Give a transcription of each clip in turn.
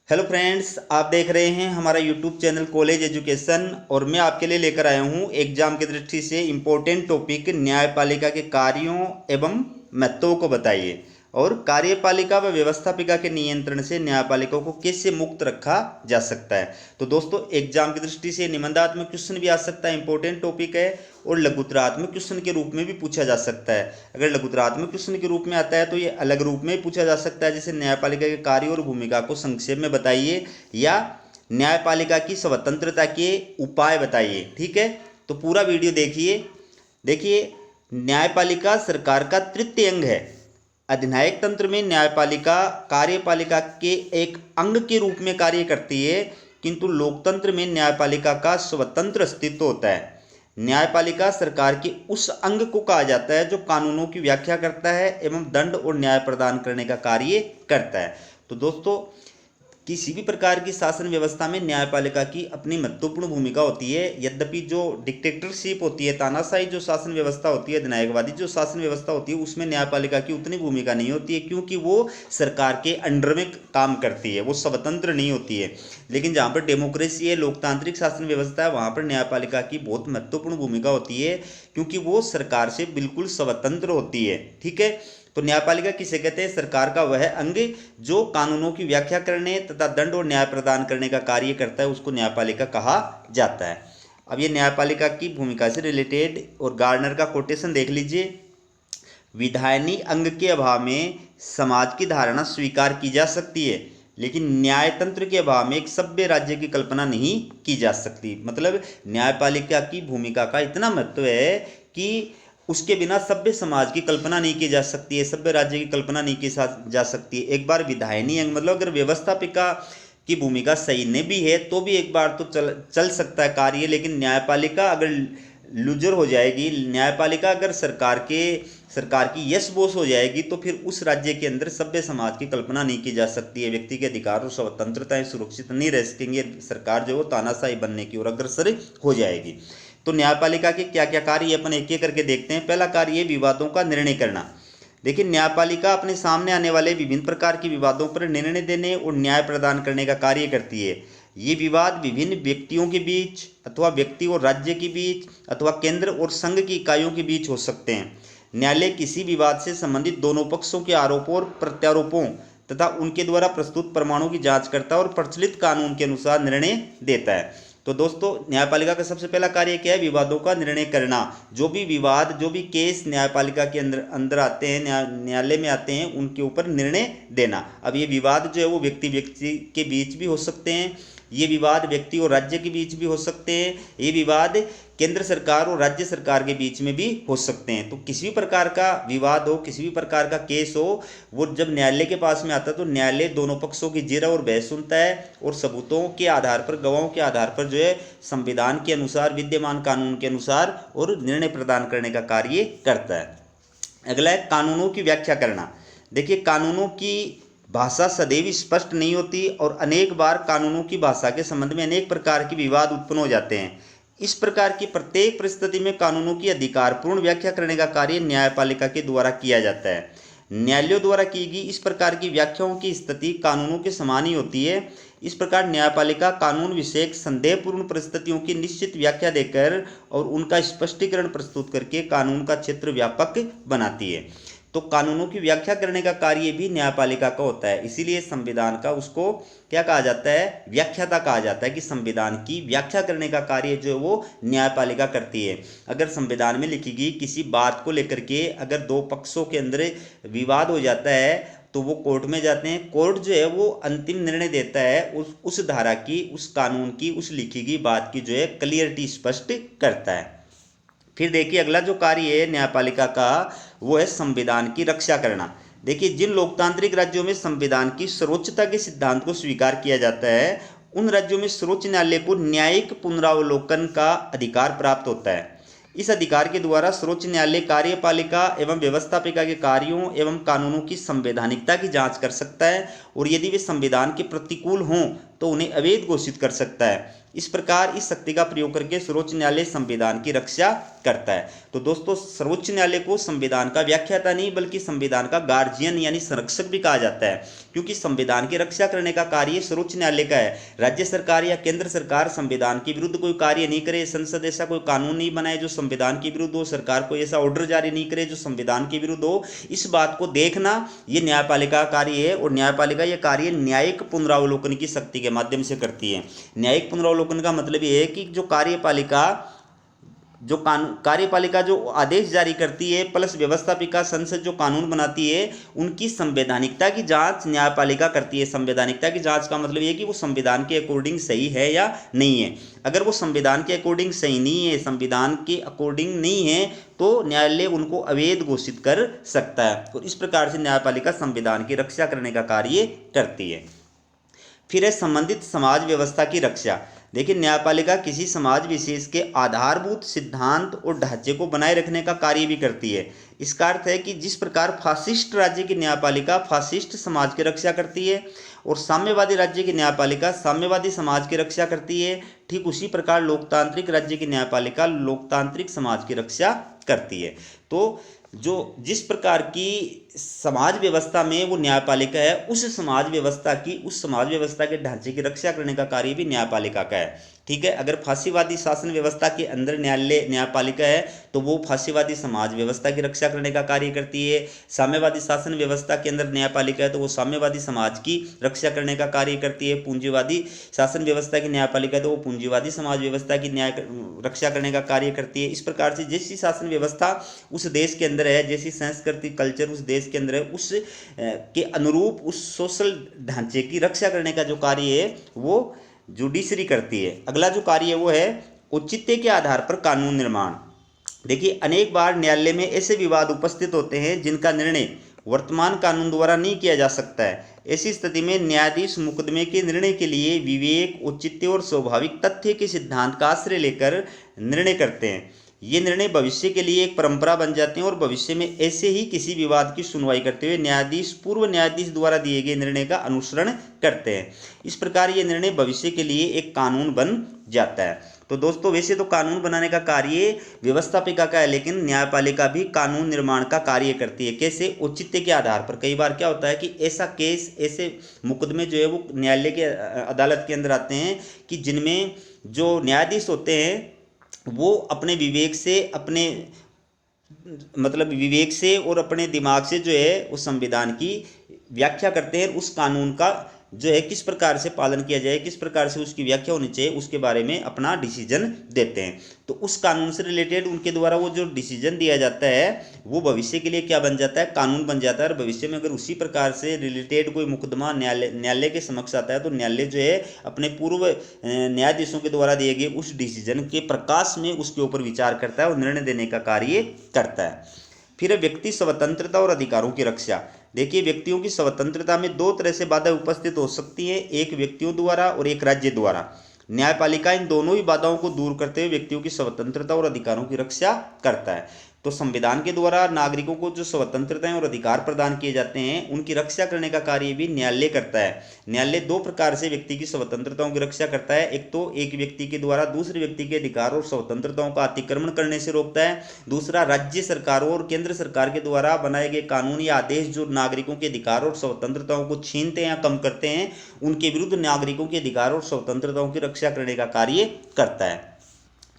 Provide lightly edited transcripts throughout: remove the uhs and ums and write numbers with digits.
Hello friends, आप देख रहे हैं हमारा यूट्यूब चैनल कॉलेज एजुकेशन और मैं आपके लिए लेकर आया हूं एग्जाम की दृष्टि से इम्पोर्टेंट टॉपिक न्यायपालिका के कार्यों एवं महत्वों को बताइए और कार्यपालिका व व्यवस्थापिका के नियंत्रण से न्यायपालिका को कैसे मुक्त रखा जा सकता है। तो दोस्तों, एग्जाम की दृष्टि से निबंधात्मक क्वेश्चन भी आ सकता है, इंपॉर्टेंट टॉपिक है और लघुतरात्मक क्वेश्चन के रूप में भी पूछा जा सकता है। अगर लघुतरात्मक क्वेश्चन के रूप में आता है तो ये अलग रूप में पूछा जा सकता है, जैसे न्यायपालिका के कार्य और भूमिका को संक्षेप में बताइए या न्यायपालिका की स्वतंत्रता के उपाय बताइए। ठीक है, तो पूरा वीडियो देखिए। देखिए, न्यायपालिका सरकार का तृतीय अंग है। अधिनायक तंत्र में न्यायपालिका कार्यपालिका के एक अंग के रूप में कार्य करती है, किंतु लोकतंत्र में न्यायपालिका का स्वतंत्र अस्तित्व होता है। न्यायपालिका सरकार के उस अंग को कहा जाता है जो कानूनों की व्याख्या करता है एवं दंड और न्याय प्रदान करने का कार्य करता है। तो दोस्तों, किसी भी प्रकार की शासन व्यवस्था में न्यायपालिका की अपनी महत्वपूर्ण भूमिका होती है। यद्यपि जो डिक्टेटरशिप होती है, तानाशाही जो शासन व्यवस्था होती है, अधिनायकवादी जो शासन व्यवस्था होती है, उसमें न्यायपालिका की उतनी भूमिका नहीं होती है, क्योंकि वो सरकार के अंडर में काम करती है, वो स्वतंत्र नहीं होती है। लेकिन जहाँ पर डेमोक्रेसी है, लोकतांत्रिक शासन व्यवस्था है, वहाँ पर न्यायपालिका की बहुत महत्वपूर्ण भूमिका होती है, क्योंकि वो सरकार से बिल्कुल स्वतंत्र होती है। ठीक है, तो न्यायपालिका किसे कहते हैं? सरकार का वह अंग जो कानूनों की व्याख्या करने तथा दंड और न्याय प्रदान करने का कार्य करता है, उसको न्यायपालिका कहा जाता है। अब ये न्यायपालिका की भूमिका से रिलेटेड और गार्नर का कोटेशन देख लीजिए। विधायनी अंग के अभाव में समाज की धारणा स्वीकार की जा सकती है, लेकिन न्यायतंत्र के अभाव में एक सभ्य राज्य की कल्पना नहीं की जा सकती। मतलब न्यायपालिका की भूमिका का इतना महत्व है कि उसके बिना सभ्य समाज की कल्पना नहीं की जा सकती है, सभ्य राज्य की कल्पना नहीं की जा सकती है। एक बार विधायनी अंग मतलब अगर व्यवस्थापिका की भूमिका सही नहीं भी है तो भी एक बार तो चल सकता है कार्य, लेकिन न्यायपालिका अगर लूजर हो जाएगी, न्यायपालिका अगर सरकार की यस बोस हो जाएगी, तो फिर उस राज्य के अंदर सभ्य समाज की कल्पना नहीं की जा सकती है। व्यक्ति के अधिकार और स्वतंत्रताएं सुरक्षित नहीं रह सकेंगे, सरकार जो है वो तानाशाही बनने की ओर अग्रसर हो जाएगी। तो न्यायपालिका के क्या क्या कार्य अपन एक एक करके देखते हैं। पहला कार्य है विवादों का निर्णय करना। देखिए, न्यायपालिका अपने सामने आने वाले विभिन्न प्रकार के विवादों पर निर्णय देने और न्याय प्रदान करने का कार्य करती है। ये विवाद विभिन्न व्यक्तियों के बीच अथवा व्यक्ति और राज्य के बीच अथवा केंद्र और संघ की इकाइयों के बीच हो सकते हैं। न्यायालय किसी विवाद से संबंधित दोनों पक्षों के आरोपों और प्रत्यारोपों तथा उनके द्वारा प्रस्तुत प्रमाणों की जांच करता है और प्रचलित कानून के अनुसार निर्णय देता है। तो दोस्तों, न्यायपालिका का सबसे पहला कार्य क्या है? विवादों का निर्णय करना। जो भी विवाद, जो भी केस न्यायपालिका के अंदर आते हैं, न्यायालय में आते हैं, उनके ऊपर निर्णय देना। अब ये विवाद जो है वो व्यक्ति के बीच भी हो सकते हैं, ये विवाद व्यक्ति और राज्य के बीच भी हो सकते हैं, ये विवाद केंद्र सरकार और राज्य सरकार के बीच में भी हो सकते हैं। तो किसी भी प्रकार का विवाद हो, किसी भी प्रकार का केस हो, वो जब न्यायालय के पास में आता है तो न्यायालय दोनों पक्षों की जिरह और बहस सुनता है और सबूतों के आधार पर, गवाहों के आधार पर जो है संविधान के अनुसार, विद्यमान कानून के अनुसार और निर्णय प्रदान करने का कार्य करता है। अगला है कानूनों की व्याख्या करना। देखिए, कानूनों की भाषा सदैव स्पष्ट नहीं होती और अनेक बार कानूनों की भाषा के संबंध में अनेक प्रकार के विवाद उत्पन्न हो जाते हैं। इस प्रकार की प्रत्येक परिस्थिति में कानूनों की अधिकारपूर्ण व्याख्या करने का कार्य न्यायपालिका के द्वारा किया जाता है। न्यायालयों द्वारा की गई इस प्रकार की व्याख्याओं की स्थिति कानूनों के समान ही होती है। इस प्रकार न्यायपालिका कानून विषयक संदेहपूर्ण परिस्थितियों की निश्चित व्याख्या देकर और उनका स्पष्टीकरण प्रस्तुत करके कानून का क्षेत्र व्यापक बनाती है। तो कानूनों की व्याख्या करने का कार्य भी न्यायपालिका का होता है। इसीलिए संविधान का उसको क्या कहा जाता है? व्याख्याता कहा जाता है, कि संविधान की व्याख्या करने का कार्य जो है वो न्यायपालिका करती है। अगर संविधान में लिखी गई किसी बात को लेकर के अगर दो पक्षों के अंदर विवाद हो जाता है तो वो कोर्ट में जाते हैं। कोर्ट जो है वो अंतिम निर्णय देता है, उस धारा की, उस कानून की, उस लिखी गई बात की जो है क्लियरिटी स्पष्ट करता है। फिर देखिए, अगला जो कार्य है न्यायपालिका का वो है संविधान की रक्षा करना। देखिए, जिन लोकतांत्रिक राज्यों में संविधान की सर्वोच्चता के सिद्धांत को स्वीकार किया जाता है, उन राज्यों में सर्वोच्च न्यायालय को न्यायिक पुनरावलोकन का अधिकार प्राप्त होता है। इस अधिकार के द्वारा सर्वोच्च न्यायालय कार्यपालिका एवं व्यवस्थापिका के कार्यों एवं कानूनों की संवैधानिकता की जांच कर सकता है और यदि वे संविधान के प्रतिकूल हों तो उन्हें अवैध घोषित कर सकता है। इस प्रकार इस शक्ति का प्रयोग करके सर्वोच्च न्यायालय संविधान की रक्षा करता है। तो दोस्तों, सर्वोच्च न्यायालय को संविधान का व्याख्याता नहीं बल्कि संविधान का गार्जियन यानी संरक्षक भी कहा जाता है, क्योंकि संविधान की रक्षा करने का कार्य सर्वोच्च न्यायालय का है। राज्य सरकार या केंद्र सरकार संविधान के विरुद्ध कोई कार्य नहीं करे, संसद ऐसा कोई कानून नहीं बनाए जो संविधान के विरुद्ध हो, सरकार कोई ऐसा ऑर्डर जारी नहीं करे जो संविधान के विरुद्ध हो। इस बात को देखना ये न्यायपालिका का कार्य है, और न्यायपालिका ये कार्य न्यायिक पुनरावलोकन की शक्ति के माध्यम से करती है। न्यायिक पुनरावलोकन का मतलब ये है कि जो कार्यपालिका जो आदेश जारी करती है प्लस व्यवस्थापिका संसद जो कानून बनाती है, उनकी संवैधानिकता की जांच न्यायपालिका करती है। संवैधानिकता की जांच का मतलब ये है कि वो संविधान के अकॉर्डिंग सही है या नहीं है। अगर वो संविधान के अकॉर्डिंग सही नहीं है, संविधान के अकॉर्डिंग नहीं है, तो न्यायालय उनको अवैध घोषित कर सकता है। और इस प्रकार से न्यायपालिका संविधान की रक्षा करने का कार्य करती है। फिर है संबंधित समाज व्यवस्था की रक्षा। देखिए, न्यायपालिका किसी समाज विशेष के आधारभूत सिद्धांत और ढांचे को बनाए रखने का कार्य भी करती है। इसका अर्थ है कि जिस प्रकार फासिस्ट राज्य की न्यायपालिका फासिस्ट समाज की रक्षा करती है और साम्यवादी राज्य की न्यायपालिका साम्यवादी समाज की रक्षा करती है, ठीक उसी प्रकार लोकतांत्रिक राज्य की न्यायपालिका लोकतांत्रिक समाज की रक्षा करती है। तो जिस प्रकार की समाज व्यवस्था में वो न्यायपालिका है, उस समाज व्यवस्था के ढांचे की रक्षा करने का कार्य भी न्यायपालिका का है। ठीक है, अगर फांसीवादी शासन व्यवस्था के अंदर न्यायपालिका है तो वो फांसीवादी समाज व्यवस्था की रक्षा करने का कार्य करती है। साम्यवादी शासन व्यवस्था के अंदर न्यायपालिका है तो वो साम्यवादी समाज की रक्षा करने का कार्य करती है। पूंजीवादी शासन व्यवस्था की न्यायपालिका है तो वो पूंजीवादी समाज व्यवस्था की रक्षा करने का कार्य करती है। इस प्रकार से जैसी शासन व्यवस्था उस देश के अंदर है, जैसी संस्कृति कल्चर उस देश के अंदर है, उस के अनुरूप उस सोशल ढांचे की रक्षा करने का जो कार्य है वो जुडिशरी करती है। अगला जो कार्य है वो है औचित्य के आधार पर कानून निर्माण। देखिए, अनेक बार न्यायालय में ऐसे विवाद उपस्थित होते हैं जिनका निर्णय वर्तमान कानून द्वारा नहीं किया जा सकता है। ऐसी स्थिति में न्यायाधीश मुकदमे के निर्णय के लिए विवेक, औचित्य और स्वाभाविक तथ्य के सिद्धांत का आश्रय लेकर निर्णय करते हैं। ये निर्णय भविष्य के लिए एक परंपरा बन जाते हैं और भविष्य में ऐसे ही किसी विवाद की सुनवाई करते हुए न्यायाधीश पूर्व न्यायाधीश द्वारा दिए गए निर्णय का अनुसरण करते हैं। इस प्रकार ये निर्णय भविष्य के लिए एक कानून बन जाता है। तो दोस्तों, वैसे तो कानून बनाने का कार्य व्यवस्थापिका का है, लेकिन न्यायपालिका भी कानून निर्माण का कार्य करती है। कैसे? औचित्य के आधार पर। कई बार क्या होता है कि ऐसे मुकदमे जो है वो न्यायालय के अदालत के अंदर आते हैं कि जिनमें जो न्यायाधीश होते हैं वो अपने विवेक से और अपने दिमाग से जो है उस संविधान की व्याख्या करते हैं। उस कानून का जो है किस प्रकार से पालन किया जाए, किस प्रकार से उसकी व्याख्या होनी चाहिए, उसके बारे में अपना डिसीजन देते हैं। तो उस कानून से रिलेटेड उनके द्वारा वो जो डिसीजन दिया जाता है वो भविष्य के लिए क्या बन जाता है? कानून बन जाता है। और भविष्य में अगर उसी प्रकार से रिलेटेड कोई मुकदमा न्यायालय के समक्ष आता है तो न्यायालय जो है अपने पूर्व न्यायाधीशों के द्वारा दिए गए उस डिसीजन के प्रकाश में उसके ऊपर विचार करता है और निर्णय देने का कार्य करता है। फिर व्यक्ति स्वतंत्रता और अधिकारों की रक्षा। देखिए, व्यक्तियों की स्वतंत्रता में दो तरह से बाधाएं उपस्थित हो सकती हैं, एक व्यक्तियों द्वारा और एक राज्य द्वारा। न्यायपालिका इन दोनों ही बाधाओं को दूर करते हुए व्यक्तियों की स्वतंत्रता और अधिकारों की रक्षा करता है। तो संविधान के द्वारा नागरिकों को जो स्वतंत्रताएं और अधिकार प्रदान किए जाते हैं उनकी रक्षा करने का कार्य भी न्यायालय करता है। न्यायालय दो प्रकार से व्यक्ति की स्वतंत्रताओं की रक्षा करता है। एक तो एक व्यक्ति के द्वारा दूसरे व्यक्ति के अधिकार और स्वतंत्रताओं का अतिक्रमण करने से रोकता है। दूसरा, राज्य सरकारों और केंद्र सरकार के द्वारा बनाए गए कानून या आदेश जो नागरिकों के अधिकार और स्वतंत्रताओं को छीनते हैं या कम करते हैं, उनके विरुद्ध नागरिकों के अधिकार और स्वतंत्रताओं की रक्षा करने का कार्य करता है।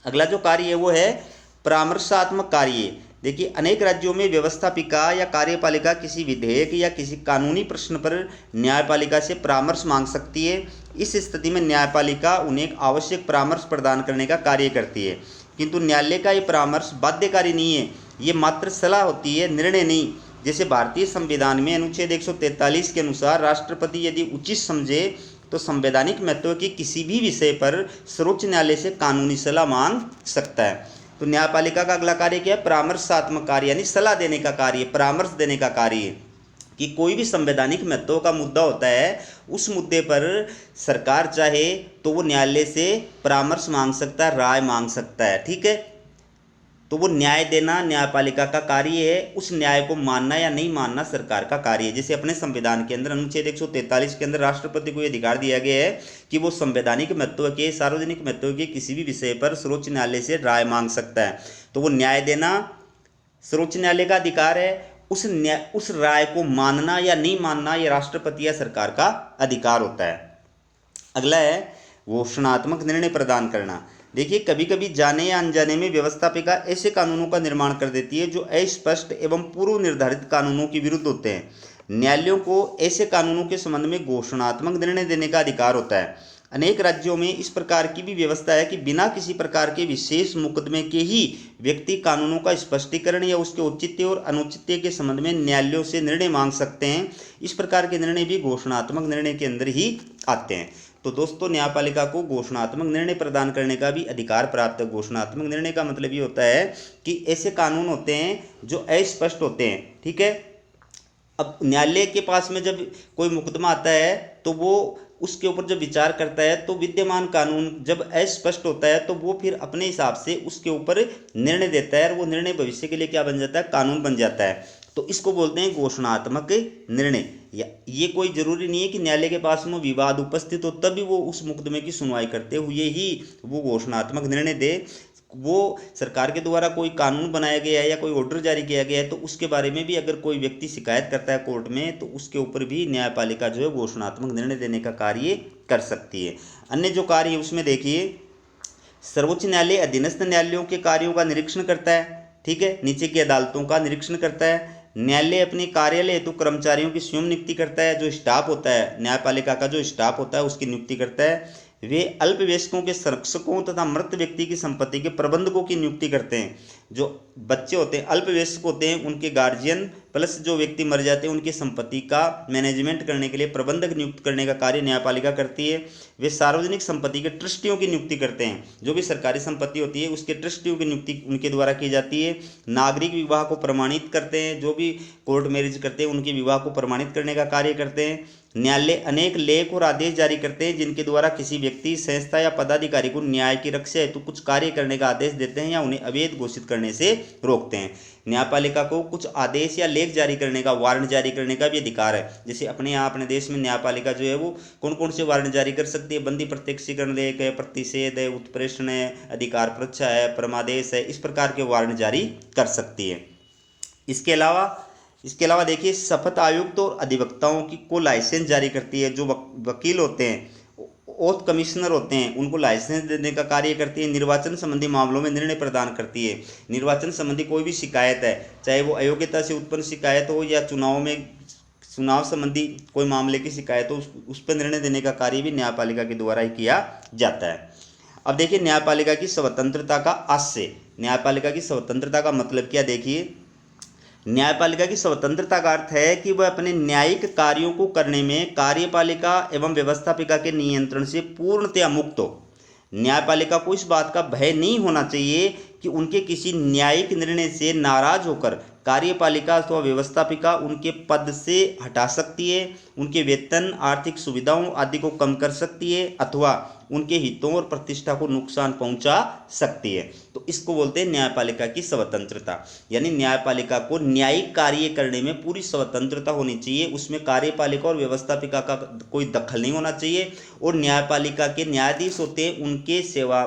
अगला जो कार्य है वो है परामर्शात्मक कार्य। देखिए, अनेक राज्यों में व्यवस्थापिका या कार्यपालिका किसी विधेयक या किसी कानूनी प्रश्न पर न्यायपालिका से परामर्श मांग सकती है। इस स्थिति में न्यायपालिका उन्हें एक आवश्यक परामर्श प्रदान करने का कार्य करती है, किंतु न्यायालय का ये परामर्श बाध्यकारी नहीं है, ये मात्र सलाह होती है, निर्णय नहीं। जैसे भारतीय संविधान में अनुच्छेद 143 के अनुसार राष्ट्रपति यदि उचित समझे तो संवैधानिक महत्व के किसी भी विषय पर सर्वोच्च न्यायालय से कानूनी सलाह मांग सकता है। तो न्यायपालिका का अगला कार्य क्या है? परामर्शात्मक कार्य, यानी सलाह देने का कार्य, परामर्श देने का कार्य। कि कोई भी संवैधानिक महत्व का मुद्दा होता है, उस मुद्दे पर सरकार चाहे तो वो न्यायालय से परामर्श मांग सकता है, राय मांग सकता है। ठीक है, तो वो न्याय देना न्यायपालिका का कार्य है, उस न्याय को मानना या नहीं मानना सरकार का कार्य है। जैसे अपने संविधान के अंदर अनुच्छेद 143 के अंदर राष्ट्रपति को यह अधिकार दिया गया है कि वो संवैधानिक महत्व के, सार्वजनिक महत्व के किसी भी विषय पर सर्वोच्च न्यायालय से राय मांग सकता है। तो वो न्याय देना सर्वोच्च न्यायालय का अधिकार है, उस राय को मानना या नहीं मानना ये राष्ट्रपति या सरकार का अधिकार होता है। अगला है घोषणात्मक निर्णय प्रदान करना। देखिए, कभी कभी जाने या अनजाने में व्यवस्थापिका ऐसे कानूनों का निर्माण कर देती है जो अस्पष्ट एवं पूर्व निर्धारित कानूनों के विरुद्ध होते हैं। न्यायालयों को ऐसे कानूनों के संबंध में घोषणात्मक निर्णय देने का अधिकार होता है। अनेक राज्यों में इस प्रकार की भी व्यवस्था है कि बिना किसी प्रकार के विशेष मुकदमे के ही व्यक्ति कानूनों का स्पष्टीकरण या उसके औचित्य और अनुचित्य के संबंध में न्यायालयों से निर्णय मांग सकते हैं। इस प्रकार के निर्णय भी घोषणात्मक निर्णय के अंदर ही आते हैं। तो दोस्तों, न्यायपालिका को घोषणात्मक निर्णय प्रदान करने का भी अधिकार प्राप्त है। घोषणात्मक निर्णय का मतलब ये होता है कि ऐसे कानून होते हैं जो अस्पष्ट होते हैं, ठीक है। अब न्यायालय के पास में जब कोई मुकदमा आता है तो वो उसके ऊपर जब विचार करता है तो विद्यमान कानून जब अस्पष्ट होता है तो वो फिर अपने हिसाब से उसके ऊपर निर्णय देता है और वो निर्णय भविष्य के लिए क्या बन जाता है, कानून बन जाता है। तो इसको बोलते हैं घोषणात्मक निर्णय। ये कोई जरूरी नहीं है कि न्यायालय के पास में विवाद उपस्थित हो तभी वो उस मुकदमे की सुनवाई करते हुए ही वो घोषणात्मक निर्णय दे। वो सरकार के द्वारा कोई कानून बनाया गया है या कोई ऑर्डर जारी किया गया है तो उसके बारे में भी अगर कोई व्यक्ति शिकायत करता है कोर्ट में तो उसके ऊपर भी न्यायपालिका जो है घोषणात्मक निर्णय देने का कार्य कर सकती है। अन्य जो कार्य है उसमें देखिए, सर्वोच्च न्यायालय अधीनस्थ न्यायालयों के कार्यों का निरीक्षण करता है, ठीक है, नीचे की अदालतों का निरीक्षण करता है। न्यायालय अपने कार्यालय हेतु कर्मचारियों की स्वयं नियुक्ति करता है। जो स्टाफ होता है न्यायपालिका का, जो स्टाफ होता है उसकी नियुक्ति करता है। वे अल्पवयस्कों के संरक्षकों तथा मृत व्यक्ति की संपत्ति के प्रबंधकों की नियुक्ति करते हैं। जो बच्चे होते हैं अल्पवयस्क होते हैं उनके गार्जियन प्लस जो व्यक्ति मर जाते हैं उनकी संपत्ति का मैनेजमेंट करने के लिए प्रबंधक नियुक्त करने का कार्य न्यायपालिका करती है। वे सार्वजनिक संपत्ति के ट्रस्टियों की नियुक्ति करते हैं। जो भी सरकारी संपत्ति होती है उसके ट्रस्टियों की नियुक्ति उनके द्वारा की जाती है। नागरिक विवाह को प्रमाणित करते हैं। जो भी कोर्ट मैरिज करते हैं उनके विवाह को प्रमाणित करने का कार्य करते हैं। न्यायालय अनेक लेख और आदेश जारी करते हैं जिनके द्वारा किसी व्यक्ति, संस्था या पदाधिकारी को न्याय की रक्षा हेतु कुछ कार्य करने का आदेश देते हैं या उन्हें अवैध घोषित करने से रोकते हैं। न्यायपालिका को कुछ आदेश या लेख जारी करने का, वारंट जारी करने का भी अधिकार है। जैसे अपने यहाँ अपने देश में न्यायपालिका जो है वो कौन कौन से वारंट जारी कर सकती है, बंदी प्रत्यक्षीकरण लेख है, प्रतिषेध है, उत्प्रेषण है, अधिकार परीक्षा है, परमादेश है, इस प्रकार के वारंट जारी कर सकती है। इसके अलावा देखिए, शपथ आयुक्त और अधिवक्ताओं को लाइसेंस जारी करती है। जो वकील होते हैं, ओथ कमिश्नर होते हैं, उनको लाइसेंस देने का कार्य करती है। निर्वाचन संबंधी मामलों में निर्णय प्रदान करती है। निर्वाचन संबंधी कोई भी शिकायत है, चाहे वो अयोग्यता से उत्पन्न शिकायत हो या चुनाव संबंधी कोई मामले की शिकायत हो, उस पर निर्णय देने का कार्य भी न्यायपालिका के द्वारा ही किया जाता है। अब देखिए, न्यायपालिका की स्वतंत्रता का आशय। न्यायपालिका की स्वतंत्रता का मतलब क्या, देखिए, न्यायपालिका की स्वतंत्रता का अर्थ है कि वह अपने न्यायिक कार्यों को करने में कार्यपालिका एवं व्यवस्थापिका के नियंत्रण से पूर्णतया मुक्त हो। न्यायपालिका को इस बात का भय नहीं होना चाहिए कि उनके किसी न्यायिक निर्णय से नाराज होकर कार्यपालिका अथवा व्यवस्थापिका उनके पद से हटा सकती है, उनके वेतन, आर्थिक सुविधाओं आदि को कम कर सकती है अथवा उनके हितों और प्रतिष्ठा को नुकसान पहुंचा सकती है। तो इसको बोलते हैं न्यायपालिका की स्वतंत्रता। यानी न्यायपालिका को न्यायिक कार्य करने में पूरी स्वतंत्रता होनी चाहिए। उसमें कार्यपालिका और व्यवस्थापिका का कोई दखल नहीं होना चाहिए। और न्यायपालिका के न्यायाधीश होते हैं, उनके सेवा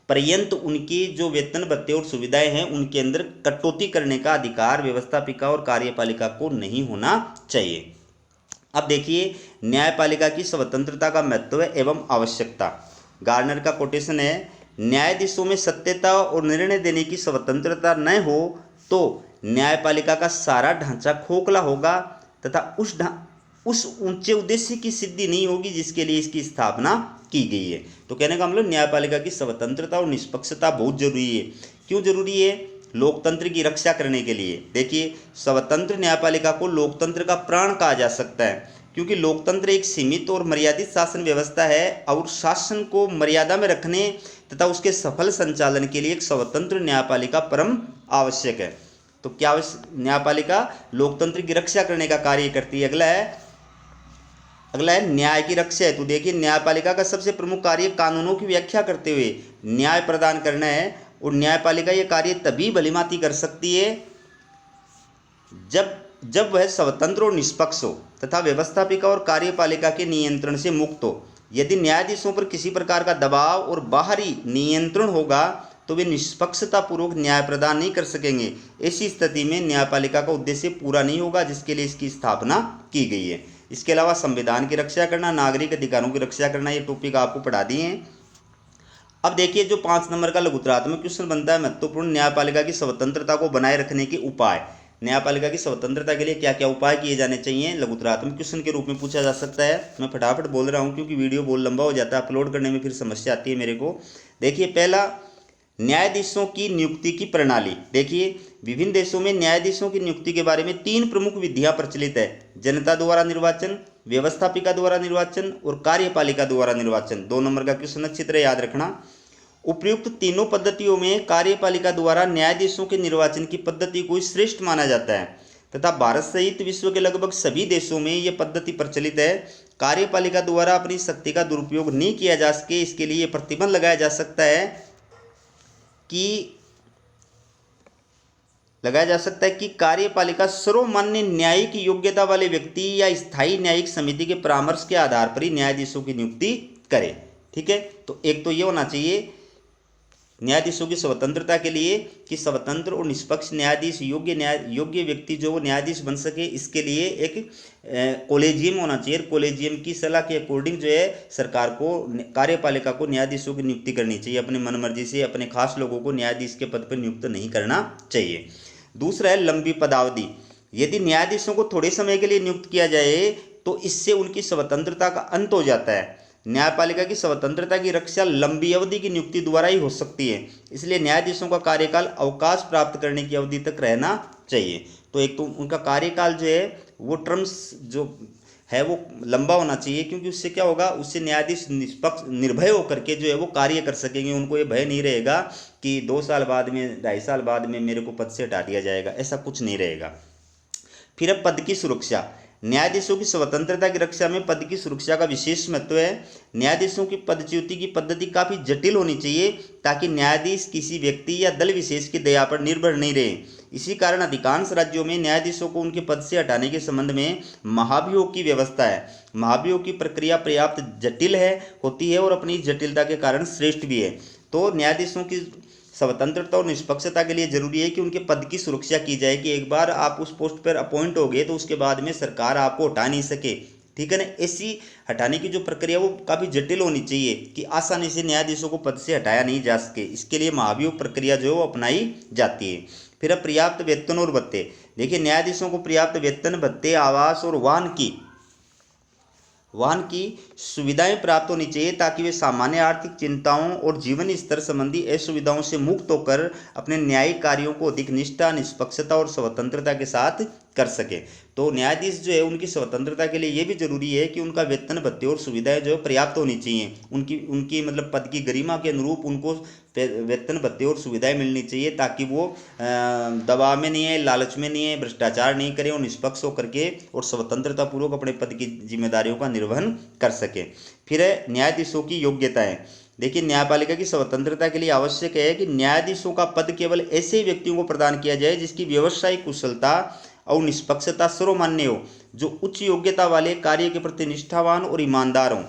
पर्यंत उनकी जो वेतन भत्ते और सुविधाएं हैं उनके अंदर कटौती करने का अधिकार व्यवस्थापिका और कार्यपालिका को नहीं होना चाहिए। अब देखिए, न्यायपालिका की स्वतंत्रता का महत्व एवं आवश्यकता। गार्नर का कोटेशन है, न्यायाधीशों में सत्यता और निर्णय देने की स्वतंत्रता न हो तो न्यायपालिका का सारा ढांचा खोखला होगा तथा उस ऊंचे उद्देश्य की सिद्धि नहीं होगी जिसके लिए इसकी स्थापना की गई है। तो कहने का मतलब न्यायपालिका की स्वतंत्रता और निष्पक्षता बहुत जरूरी है। क्यों जरूरी है? लोकतंत्र की रक्षा करने के लिए। देखिए, स्वतंत्र न्यायपालिका को लोकतंत्र का प्राण कहा जा सकता है क्योंकि लोकतंत्र एक सीमित और मर्यादित शासन व्यवस्था है और शासन को मर्यादा में रखने तथा उसके सफल संचालन के लिए एक स्वतंत्र न्यायपालिका परम आवश्यक है। तो क्या न्यायपालिका लोकतंत्र की रक्षा करने का कार्य करती है। अगला है न्याय की रक्षा है। तो देखिए, न्यायपालिका का सबसे प्रमुख कार्य कानूनों की व्याख्या करते हुए न्याय प्रदान करना है और न्यायपालिका ये कार्य तभी भलीभांति कर सकती है जब वह स्वतंत्र और निष्पक्ष हो तथा व्यवस्थापिका और कार्यपालिका के नियंत्रण से मुक्त हो। यदि न्यायाधीशों पर किसी प्रकार का दबाव और बाहरी नियंत्रण होगा तो वे निष्पक्षतापूर्वक न्याय प्रदान नहीं कर सकेंगे। ऐसी स्थिति में न्यायपालिका का उद्देश्य पूरा नहीं होगा जिसके लिए इसकी स्थापना की गई है। इसके अलावा संविधान की रक्षा करना, नागरिक अधिकारों की रक्षा करना, ये टॉपिक आपको पढ़ा दिए हैं। अब देखिए जो 5 नंबर का लघुतरात्मक क्वेश्चन बनता है, महत्वपूर्ण न्यायपालिका की स्वतंत्रता को बनाए रखने के उपाय। न्यायपालिका की स्वतंत्रता के लिए क्या क्या उपाय किए जाने चाहिए, लघुतरात्मक क्वेश्चन के रूप में पूछा जा सकता है। मैं फटाफट बोल रहा हूँ क्योंकि वीडियो बहुत लंबा हो जाता है, अपलोड करने में फिर समस्या आती है मेरे को। देखिए पहला, न्यायाधीशों की नियुक्ति की प्रणाली। देखिए विभिन्न देशों में न्यायाधीशों की नियुक्ति के बारे में 3 प्रमुख विधियां प्रचलित है। जनता द्वारा निर्वाचन, व्यवस्थापिका द्वारा निर्वाचन और कार्यपालिका द्वारा निर्वाचन। 2 नंबर का क्वेश्चन अच्छी तरह याद रखना। उपयुक्त तीनों पद्धतियों में कार्यपालिका द्वारा न्यायाधीशों के निर्वाचन की पद्धति को श्रेष्ठ माना जाता है तथा भारत सहित विश्व के लगभग सभी देशों में यह पद्धति प्रचलित है। कार्यपालिका द्वारा अपनी शक्ति का दुरुपयोग नहीं किया जा सके, इसके लिए प्रतिबंध लगाया जा सकता है कि कार्यपालिका सर्वमान्य न्यायिक योग्यता वाले व्यक्ति या स्थायी न्यायिक समिति के परामर्श के आधार पर ही न्यायाधीशों की नियुक्ति करे। ठीक है, तो एक तो ये होना चाहिए न्यायाधीशों की स्वतंत्रता के लिए कि स्वतंत्र और निष्पक्ष न्यायाधीश, योग्य व्यक्ति जो वो न्यायाधीश बन सके, इसके लिए एक कॉलेजियम होना चाहिए। कॉलेजियम की सलाह के अकॉर्डिंग जो है सरकार को, कार्यपालिका को न्यायाधीशों की नियुक्ति करनी चाहिए। अपने मनमर्जी से अपने खास लोगों को न्यायाधीश के पद पर नियुक्त नहीं करना चाहिए। दूसरा है लंबी पदावधि। यदि न्यायाधीशों को थोड़े समय के लिए नियुक्त किया जाए तो इससे उनकी स्वतंत्रता का अंत हो जाता है। न्यायपालिका की स्वतंत्रता की रक्षा लंबी अवधि की नियुक्ति द्वारा ही हो सकती है, इसलिए न्यायाधीशों का कार्यकाल अवकाश प्राप्त करने की अवधि तक रहना चाहिए। तो एक तो उनका कार्यकाल जो है वो टर्म्स जो है वो लंबा होना चाहिए, क्योंकि उससे क्या होगा, उससे न्यायाधीश निष्पक्ष निर्भय होकर के जो है वो कार्य कर सकेंगे। उनको ये भय नहीं रहेगा कि 2 साल बाद में, 2.5 साल बाद में मेरे को पद से हटा दिया जाएगा, ऐसा कुछ नहीं रहेगा। फिर अब पद की सुरक्षा। न्यायाधीशों की स्वतंत्रता की रक्षा में पद की सुरक्षा का विशेष महत्व है। न्यायाधीशों की पदच्युति की पद्धति काफ़ी जटिल होनी चाहिए ताकि न्यायाधीश किसी व्यक्ति या दल विशेष की दया पर निर्भर नहीं रहे। इसी कारण अधिकांश राज्यों में न्यायाधीशों को उनके पद से हटाने के संबंध में महाभियोग की व्यवस्था है। महाभियोग की प्रक्रिया पर्याप्त जटिल होती है और अपनी जटिलता के कारण श्रेष्ठ भी है। तो न्यायाधीशों की स्वतंत्रता और निष्पक्षता के लिए जरूरी है कि उनके पद की सुरक्षा की जाए, कि एक बार आप उस पोस्ट पर अपॉइंट हो गए तो उसके बाद में सरकार आपको हटा नहीं सके। ठीक है ना, ऐसी हटाने की जो प्रक्रिया वो काफ़ी जटिल होनी चाहिए कि आसानी से न्यायाधीशों को पद से हटाया नहीं जा सके। इसके लिए महाभियोग प्रक्रिया जो है वो अपनाई जाती है। फिर अब पर्याप्त वेतन और भत्ते। देखिए न्यायाधीशों को पर्याप्त वेतन, भत्ते, आवास और वाहन की सुविधाएं प्राप्त होनी चाहिए ताकि वे सामान्य आर्थिक चिंताओं और जीवन स्तर संबंधी असुविधाओं से मुक्त होकर अपने न्यायिक कार्यों को अधिक निष्ठा, निष्पक्षता और स्वतंत्रता के साथ कर सके। तो न्यायाधीश जो है उनकी स्वतंत्रता के लिए ये भी जरूरी है कि उनका वेतन, भत्ते और सुविधाएं जो पर्याप्त होनी चाहिए। उनकी मतलब पद की गरिमा के अनुरूप उनको वेतन, भत्ते और सुविधाएं मिलनी चाहिए ताकि वो दबाव में नहीं है, लालच में नहीं है, भ्रष्टाचार नहीं करें और निष्पक्ष होकर के और स्वतंत्रतापूर्वक अपने पद की जिम्मेदारियों का निर्वहन कर सके। फिर है न्यायाधीशों की योग्यताएं। देखिए न्यायपालिका की स्वतंत्रता के लिए आवश्यक है कि न्यायाधीशों का पद केवल ऐसे व्यक्तियों को प्रदान किया जाए जिसकी व्यवसायिक कुशलता और निष्पक्षता सर्वमान्य हो, जो उच्च योग्यता वाले, कार्य के प्रति निष्ठावान और ईमानदार हों।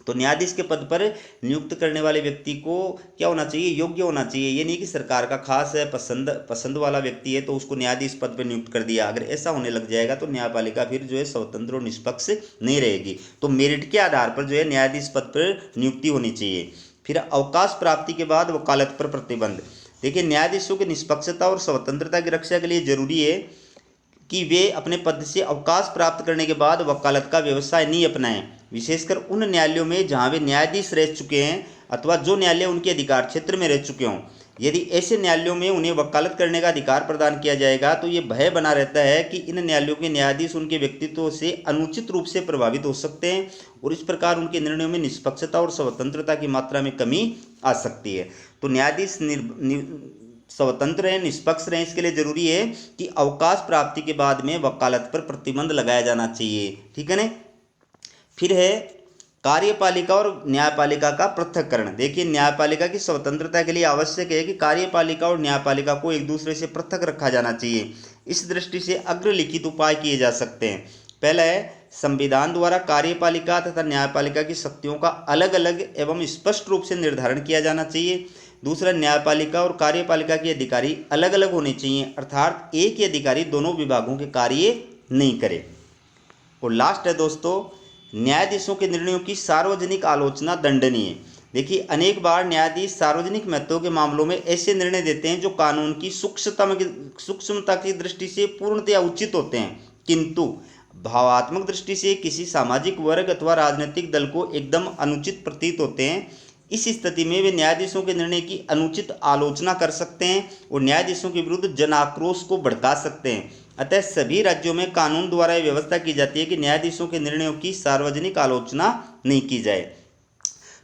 तो न्यायाधीश के पद पर नियुक्त करने वाले व्यक्ति को क्या होना चाहिए, योग्य होना चाहिए। ये नहीं कि सरकार का खास है, पसंद वाला व्यक्ति है तो उसको न्यायाधीश पद पर नियुक्त कर दिया। अगर ऐसा होने लग जाएगा तो न्यायपालिका फिर जो है स्वतंत्र और निष्पक्ष नहीं रहेगी। तो मेरिट के आधार पर जो है न्यायाधीश पद पर नियुक्ति होनी चाहिए। फिर अवकाश प्राप्ति के बाद वकालत पर प्रतिबंध। देखिए न्यायाधीशों की निष्पक्षता और स्वतंत्रता की रक्षा के लिए जरूरी है कि वे अपने पद से अवकाश प्राप्त करने के बाद वकालत का व्यवसाय नहीं अपनाएं, विशेषकर उन न्यायालयों में जहां वे न्यायाधीश रह चुके हैं अथवा जो न्यायालय उनके अधिकार क्षेत्र में रह चुके हों। यदि ऐसे न्यायालयों में उन्हें वकालत करने का अधिकार प्रदान किया जाएगा तो ये भय बना रहता है कि इन न्यायालयों के न्यायाधीश उनके व्यक्तित्व से अनुचित रूप से प्रभावित हो सकते हैं और इस प्रकार उनके निर्णयों में निष्पक्षता और स्वतंत्रता की मात्रा में कमी आ सकती है। तो न्यायाधीश स्वतंत्र है, निष्पक्ष रहें, इसके लिए जरूरी है कि अवकाश प्राप्ति के बाद में वकालत पर प्रतिबंध लगाया जाना चाहिए। ठीक है ना। फिर है कार्यपालिका और न्यायपालिका का पृथक्करण। देखिए, न्यायपालिका की स्वतंत्रता के लिए आवश्यक है कि कार्यपालिका और न्यायपालिका को एक दूसरे से पृथक रखा जाना चाहिए। इस दृष्टि से अग्रलिखित उपाय किए जा सकते हैं। पहला है, संविधान द्वारा कार्यपालिका तथा न्यायपालिका की शक्तियों का अलग अलग एवं स्पष्ट रूप से निर्धारण किया जाना चाहिए। दूसरा, न्यायपालिका और कार्यपालिका के अधिकारी अलग अलग होने चाहिए, अर्थात एक ही अधिकारी दोनों विभागों के कार्य नहीं करे। और लास्ट है दोस्तों, न्यायाधीशों के निर्णयों की सार्वजनिक आलोचना दंडनीय है। देखिए, अनेक बार न्यायाधीश सार्वजनिक महत्व के मामलों में ऐसे निर्णय देते हैं जो कानून की सूक्ष्मता की दृष्टि से पूर्णतया उचित होते हैं, किंतु भावात्मक दृष्टि से किसी सामाजिक वर्ग अथवा राजनीतिक दल को एकदम अनुचित प्रतीत होते हैं। इस स्थिति में वे न्यायाधीशों के निर्णय की अनुचित आलोचना कर सकते हैं और न्यायाधीशों के विरुद्ध जन आक्रोश को भड़का सकते हैं। अतः सभी राज्यों में कानून द्वारा यह व्यवस्था की जाती है कि न्यायाधीशों के निर्णयों की सार्वजनिक आलोचना नहीं की जाए।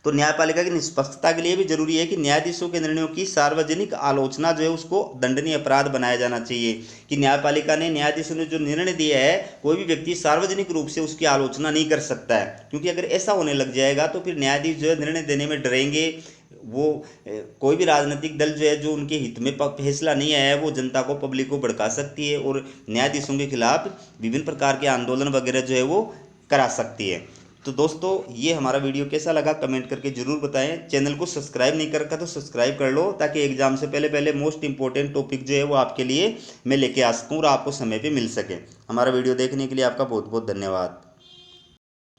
तो न्यायपालिका की निष्पक्षता के लिए भी जरूरी है कि न्यायाधीशों के निर्णयों की सार्वजनिक आलोचना जो है उसको दंडनीय अपराध बनाया जाना चाहिए, कि न्यायपालिका ने, न्यायाधीशों ने जो निर्णय दिया है, कोई भी व्यक्ति सार्वजनिक रूप से उसकी आलोचना नहीं कर सकता है, क्योंकि अगर ऐसा होने लग जाएगा तो फिर न्यायाधीश जो है निर्णय देने में डरेंगे। वो कोई भी राजनीतिक दल जो है, जो उनके हित में फैसला नहीं आया है, वो जनता को, पब्लिक को भड़का सकती है और न्यायाधीशों के खिलाफ विभिन्न प्रकार के आंदोलन वगैरह जो है वो करा सकती है। तो दोस्तों, ये हमारा वीडियो कैसा लगा कमेंट करके ज़रूर बताएं। चैनल को सब्सक्राइब नहीं कर रखा तो सब्सक्राइब कर लो, ताकि एग्जाम से पहले मोस्ट इंपॉर्टेंट टॉपिक जो है वो आपके लिए मैं लेके आ सकूँ और आपको समय पे मिल सके। हमारा वीडियो देखने के लिए आपका बहुत बहुत धन्यवाद।